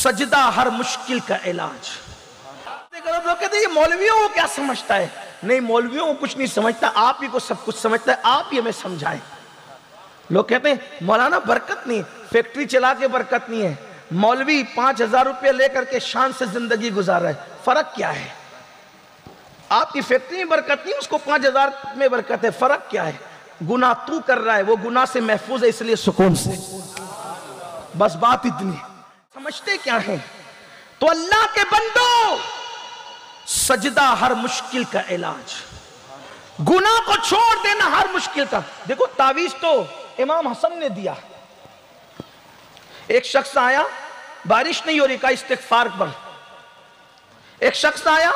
سجدہ ہر مشکل کا علاج. لوگ کہتے ہیں یہ مولویوں کو کیا سمجھتا ہے؟ نہیں، مولویوں کو کچھ نہیں سمجھتا، آپ ہی کو سب کچھ سمجھتا ہے، آپ ہی ہمیں سمجھائیں. لوگ کہتے ہیں مولانا برکت نہیں، فیکٹری چلا کے برکت نہیں ہے، مولوی 5,000 روپے لے کر کے شان سے زندگی گزار رہا ہے، فرق کیا ہے؟ آپ کی فیکٹری میں برکت نہیں، اس کو 5,000 میں برکت ہے، فرق کیا ہے؟ گناہ تو کر رہا ہے، وہ گناہ سے محفوظ ہے، اس لیے سکون سے. بس بات اتنی. سمجھتے کیا ہیں؟ تو اللہ کے بندو، سجدہ ہر مشکل کا علاج، گناہ کو چھوڑ دینا ہر مشکل کا. دیکھو تعویذ تو امام حسن نے دیا. ایک شخص آیا، بارش نہیں ہو رہی، کہا استغفار پر. ایک شخص آیا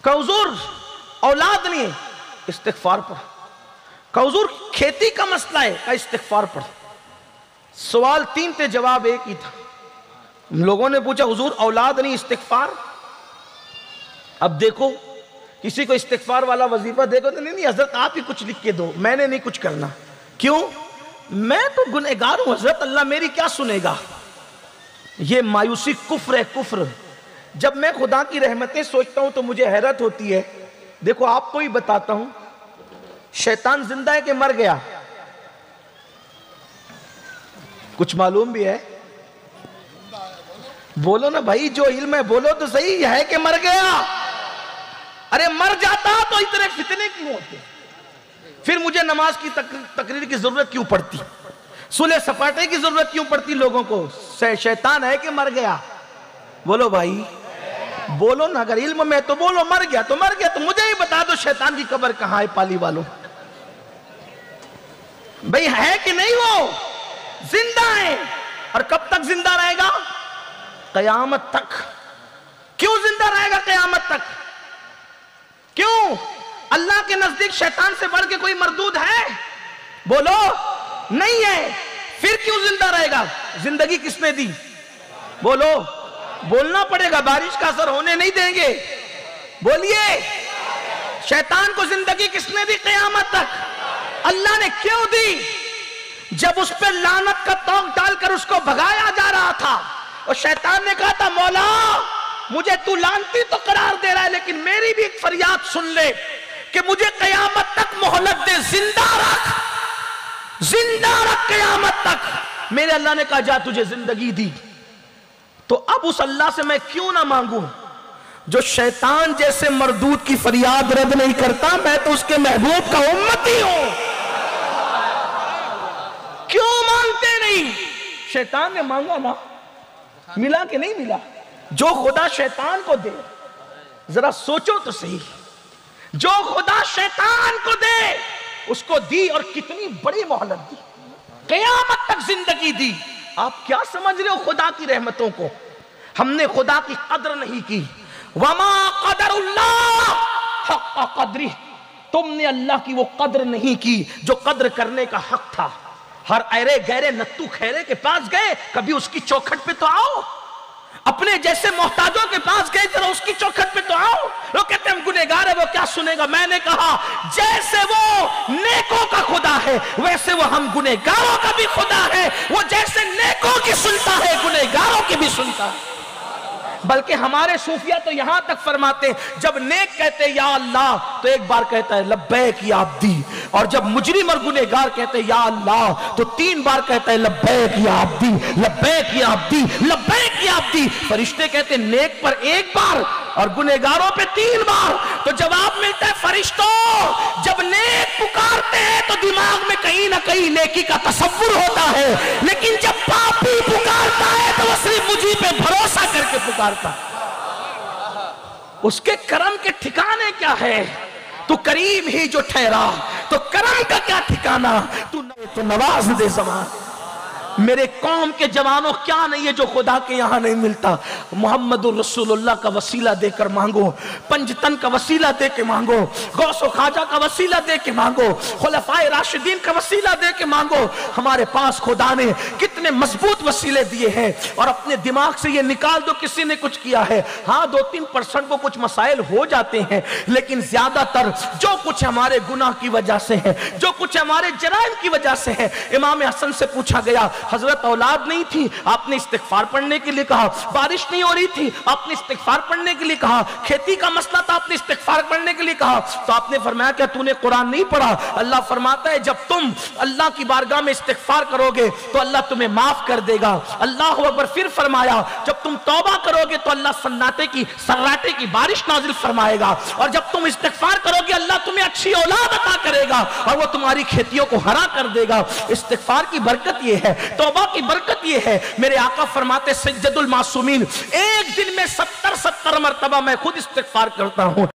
کہ حضور اولاد نہیں ہے، استغفار پر. کہ حضور کھیتی کا مسئلہ ہے، کہا استغفار پر. سوال 3 تھے، جواب ایک ہی تھا. لوگوں نے پوچھا حضور اولاد نہیں، استغفار. اب دیکھو کسی کو استغفار والا وظیفہ دیکھو تو نہیں حضرت آپ ہی کچھ لکھ کے دو، میں نے نہیں کچھ کرنا. کیوں؟ میں تو گنہگار ہوں حضرت، اللہ میری کیا سنے گا؟ یہ مایوسی کفر ہے، کفر. جب میں خدا کی رحمتیں سوچتا ہوں تو مجھے حیرت ہوتی ہے. دیکھو آپ کو ہی بتاتا ہوں، شیطان زندہ ہے کہ مر گیا؟ کچھ معلوم بھی ہے؟ بولو نا بھائی، جو علم ہے بولو تو صحیح، ہے کہ مر گیا؟ ارے مر جاتا تو اتنے فتنے کیوں ہوتے؟ پھر مجھے نماز کی تقریر کی ضرورت کیوں پڑتی؟ صلح سپاٹے کی ضرورت کیوں پڑتی لوگوں کو؟ شیطان ہے کہ مر گیا؟ بولو بھائی، بولو نا. اگر علم میں تو بولو، مر گیا تو مر گیا. تو مجھے ہی بتا دو شیطان کی قبر کہاں ہے پالی والوں؟ بھئی ہے کہ نہیں؟ وہ زندہ ہے. اور کب تک زندہ رہے گا؟ قیامت تک. کیوں زندہ رہے گا قیامت تک؟ کیوں؟ اللہ کے نزدیک شیطان سے بڑھ کے کوئی مردود ہے؟ بولو نہیں ہے. پھر کیوں زندہ رہے گا؟ زندگی کس نے دی؟ بولو. بولنا پڑے گا، بارش کا اثر ہونے نہیں دیں گے. بولیے. شیطان کو زندگی کس نے دی قیامت تک؟ اللہ نے. کیوں دی؟ جب اس پہ لعنت کا توق ڈال کر اس کو بھگایا جا رہا تھا اور شیطان نے کہا تھا مولا مجھے تو لعنتی تو قرار دے رہا ہے، لیکن میری بھی ایک فریاد سن لے کہ مجھے قیامت تک مہلت دے، زندہ رکھ، زندہ رکھ قیامت تک. میرے اللہ نے کہا جا تجھے زندگی دی. تو اب اس اللہ سے میں کیوں نہ مانگوں جو شیطان جیسے مردود کی فریاد رد نہیں کرتا؟ میں تو اس کے محبوب کا امتی ہوں. کیوں مانگتے نہیں؟ شیطان نے مانگا نا، ملا کہ نہیں ملا؟ جو خدا شیطان کو دے، ذرا سوچو تو صحیح، جو خدا شیطان کو دے اس کو دی، اور کتنی بڑی مہلت دی، قیامت تک زندگی دی. آپ کیا سمجھ رہے ہو خدا کی رحمتوں کو؟ ہم نے خدا کی قدر نہیں کی. وما قدر اللہ حق قدری، تم نے اللہ کی وہ قدر نہیں کی جو قدر کرنے کا حق تھا. ہر ایرے گہرے نتو خیرے کے پاس گئے، کبھی اس کی چوکھٹ پہ تو آؤ. اپنے جیسے محتاجوں کے پاس گئے ذرا اس کی چوکھٹ پہ تو آؤ. لوگ کہتے ہیں ہم گنہگار ہیں، وہ کیا سنے گا؟ میں نے کہا جیسے وہ نیکوں کا خدا ہے ویسے وہ ہم گنہگاروں کا بھی خدا ہے. وہ جیسے نیکوں کی سنتا ہے گنہگاروں کی بھی سنتا ہے. بلکہ ہمارے صوفیہ تو یہاں تک فرماتے ہیں جب نیک کہتے یا اللہ تو ایک بار کہتا ہے لبیک یا عبدی، اور جب مجرم اور گنہگار کہتے ہیں یا اللہ تو 3 بار کہتا ہے لبیک یا عبدی، لبیک یا عبدی، لبیک یا عبدی. فرشتے کہتے ہیں نیک پر 1 بار اور گنہگاروں پہ 3 بار. تو جواب ملتا ہے فرشتوں جب نیک پکارتے ہیں تو دماغ میں کہیں نہ کہیں نیکی کا تصور ہوتا ہے، لیکن جب پاپی پکارتا ہے تو وہ صرف مجھے پہ بھروسہ کر کے پکارتا. اس کے کرم کے ٹھکانے کیا ہے؟ تو کریم ہی جو ٹھہرا تو کرم کا کیا ٹھکانہ؟ تو نواز دے زمان. میرے قوم کے جوانوں کیا نہیں ہے جو خدا کے یہاں نہیں ملتا؟ محمد الرسول اللہ کا وسیلہ دے کر مانگو، پنجتن کا وسیلہ دے کے مانگو، غوث و خواجہ کا وسیلہ دے کے مانگو، خلفائے راشدین کا وسیلہ دے کے مانگو. ہمارے پاس خدا نے کتنے مضبوط وسیلے دیے ہیں، اور اپنے دماغ سے یہ نکال دو کسی نے کچھ کیا ہے. ہاں 2-3% کو کچھ مسائل ہو جاتے ہیں، لیکن زیادہ تر جو کچھ ہمارے گناہ کی وجہ سے ہے، جو کچھ ہمارے جرائم کی وجہ سے ہے. امام حسن سے پوچھا گیا حضرت اولاد نہیں تھی، آپ نے استغفار پڑھنے کے لیے کہا، بارش نہیں ہو رہی تھی، آپ نے استغفار پڑھنے کے لیے کہا، کھیتی کا مسئلہ تھا، آپ نے استغفار پڑھنے کے لیے کہا، تو آپ نے فرمایا کیا تو نے قرآن نہیں پڑھا؟ اللہ فرماتا ہے جب تم اللہ کی بارگاہ میں استغفار کرو گے تو اللہ تمہیں معاف کر دے گا۔ اللہ اکبر۔ پھر فرمایا جب تم توبہ کرو گے تو اللہ سراٹے کی بارش نازل فرمائے گا، اور جب تم استغفار کرو گے اللہ تمہیں اچھی اولاد عطا کرے گا اور وہ تمہاری کھیتیوں کو ہرا کر دے گا۔ استغفار کی برکت یہ ہے، توبہ کی برکت یہ ہے۔ میرے آقا فرماتے سید المعصومین ایک دن میں 70 مرتبہ میں خود استغفار کرتا ہوں۔